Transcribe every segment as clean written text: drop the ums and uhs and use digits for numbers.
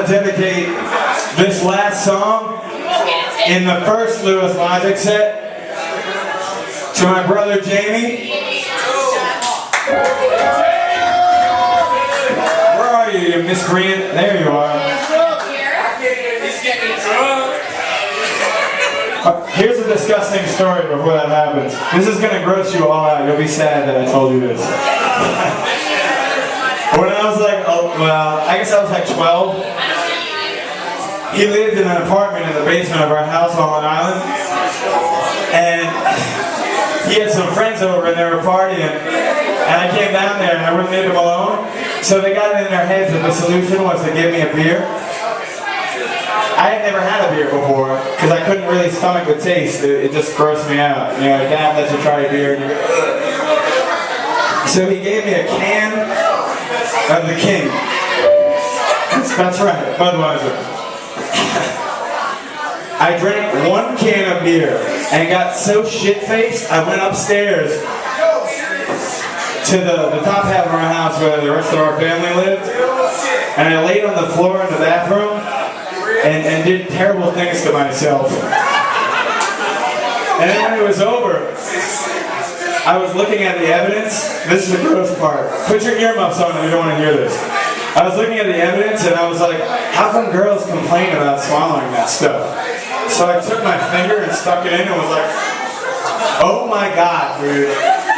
dedicate this last song in the first Lewis Logic set to my brother Jamie. Where are you, you miscreant? There you are. He's getting drunk. Here's a disgusting story before that happens. This is going to gross you all out. You'll be sad that I told you this. When I was like, I guess I was like 12. He lived in an apartment in the basement of our house on Long Island. And he had some friends over and they were partying. And I came down there and I wouldn't leave them alone. So they got it in their heads that the solution was to give me a beer. I had never had a beer before because I couldn't really stomach the taste. It just grossed me out. You know, Dad lets you try a beer and you're So he gave me a can of the King. That's right, Budweiser. I drank one can of beer and got so shit-faced I went upstairs to the top half of our house where the rest of our family lived, and I laid on the floor in the bathroom and did terrible things to myself. And then when it was over, I was looking at the evidence. This is the gross part. Put your earmuffs on if you don't want to hear this. I was looking at the evidence and I was like, how come girls complain about swallowing that stuff? So I took my finger and stuck it in and was like, oh my God, dude.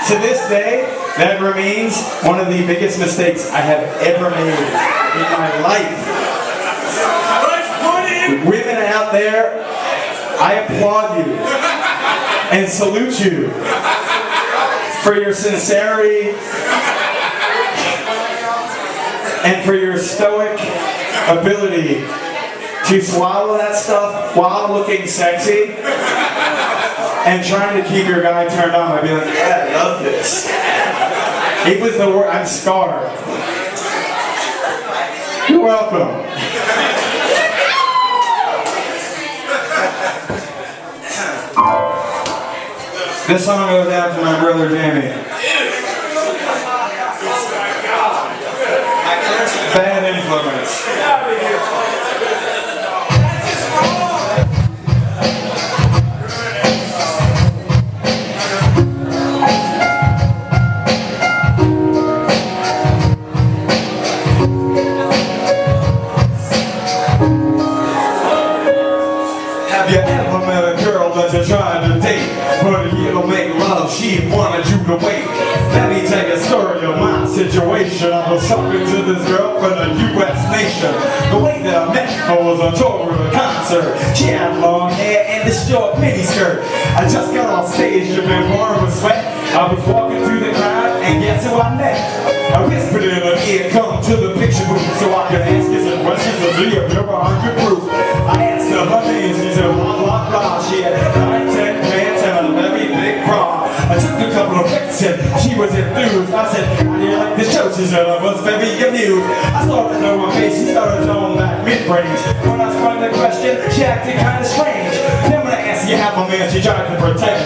To this day, that remains one of the biggest mistakes I have ever made in my life. Women out there, I applaud you and salute you for your sincerity and for your stoic ability to swallow that stuff while looking sexy and trying to keep your guy turned on by being like, yeah, I love this. It was the word. I'm scarred. You're welcome. This song goes out to my brother Jamie. Bad influence. Have you ever met a girl that you're trying to date? But you don't make love, she wanted you to wait. Let me tell you a story of my situation. I was talking to this girl from the U.S. nation. The way that I met her was on tour with a concert. She had long hair and this short miniskirt. I just got off stage, dripping warm with sweat. I was walking through the crowd and guess who I met? I whispered in her ear, come to the picture booth so I could ask you some questions to see if you're 100 proof. I asked her her name, she said blah blah blah. She had 9, 10 pants and a very big bra. I took a couple of pics and she was enthused. I said, how do you like the show? She said I was very amused. I started to know her face, she started throwing back mid-range. When I sprung the question, she acted kind of strange. Then when I asked you have a man, she tried to pretend.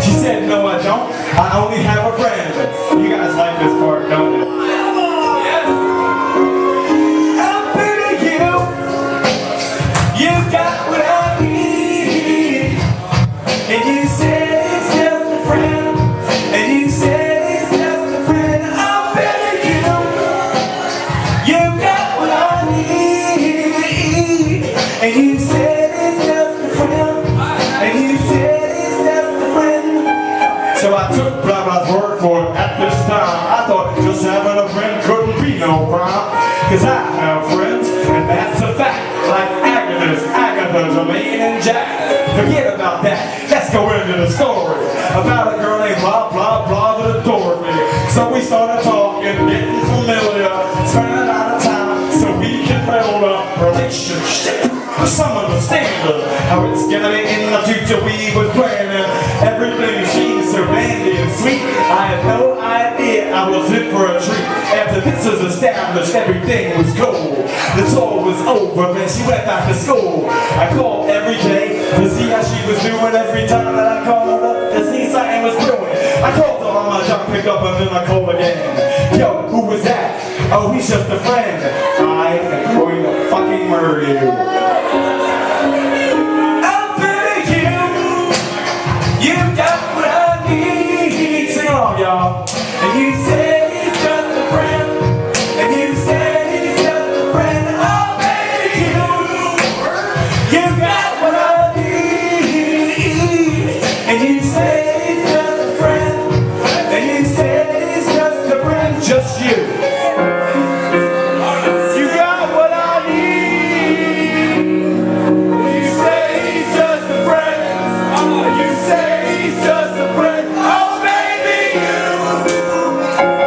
She said, no I don't, I only have a friend. You guys like this part, don't you? You got what I need. And you said it's just a friend. And you said it's just a friend. I'm better you. You got what I need. And you said it's just a friend. And you said it's just a friend. So I took blah blah's word for it at this time. I thought just having a friend couldn't be no crime. Cause I have friends, and that's a fact. Like Agatha, Jermaine, and Jack. Forget about that. Let's go into the story about a girl named blah blah blah that adored me. So we started talking, getting familiar, spending a lot of time so we can build a relationship. Some understanding how it's gonna be in the future. We was planning everything seemed so dandy and sweet. I had no idea I was in for a treat. After this was established, everything was cool. The tour was over, then she went back to school. I called every day to see how she was doing. Every time that I called her up to see something was brewing. I called her on my job pickup and then I called again. Yo, who was that? Oh, he's just a friend. I am going to fucking murder you. Oh baby, you got what I need. Sing along, y'all. And you said he's just a friend. And you said he's just a friend. Oh baby, you got what I need. And you said he's just a friend. And you said he's just a friend. Just you. You got what I need. You say he's just a friend. You say he's just a friend. Oh baby,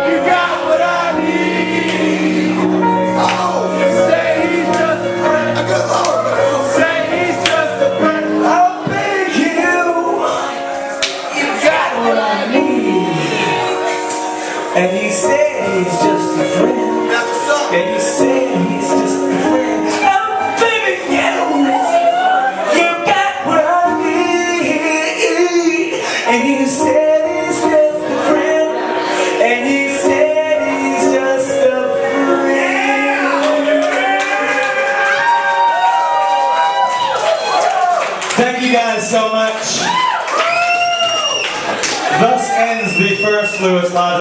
you got what I need. You say he's just a friend. Say he's just a friend. Oh baby, you got what I need. And you say he's just a friend. And you say he's just a friend. Oh baby, you got what I need. And you said he's just a friend. And you said he's just a friend. Thank you guys so much. Thus ends the first Lewis Live.